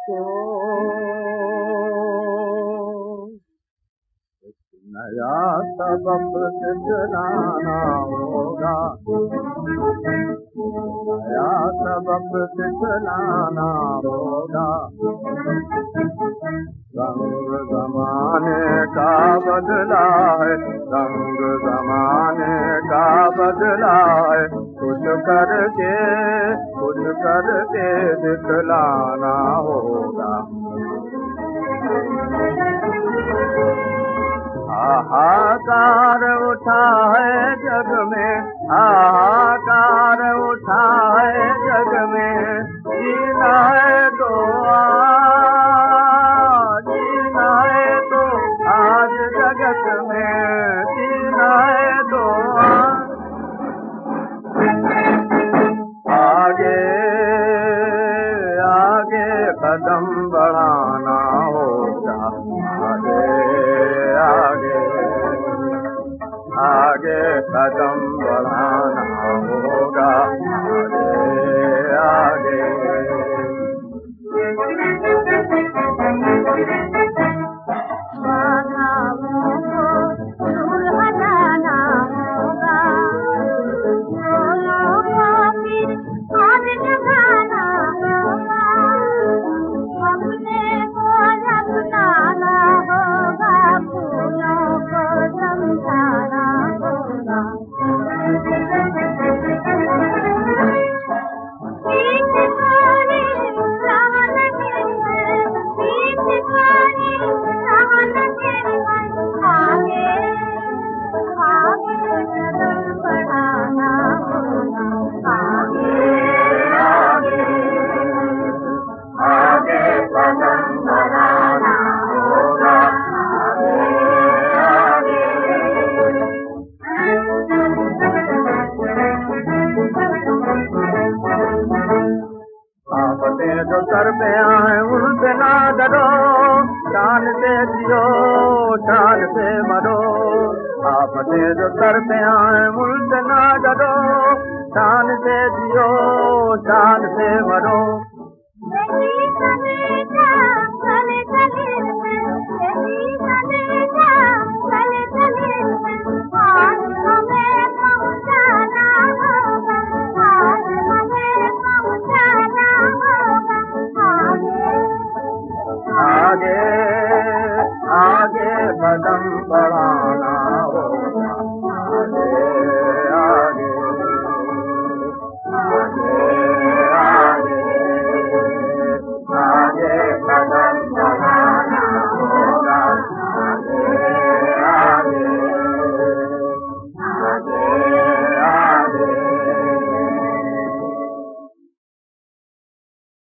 को नया सबक सिखलाना होगा, नया सबक सिखलाना होगा। रंग ज़माने का बदला है, रंग ज़माने का बदला है, कुछ करके दिखलाना होगा। हाहाकार उठा है जग में, हाहाकार उठा है जग में, जीना है तो आज जगत में, जीना है तो आगे आगे कदम बढ़ाना होगा, आगे कदम बढ़ाना होगा, आगे बाधाओं को दूर हटाना होगा, फूलों को फिर और जगाना होगा, अपने को अपनाना होगा, फूलों को समझाना होगा। जो सर पे आए उनसे ना डरो, शान से जियो शान से मरो। आफतें जो सर पे आए उनसे ना डरो, शान से जियो शान से मरो। आगे आगे कदम बढ़ा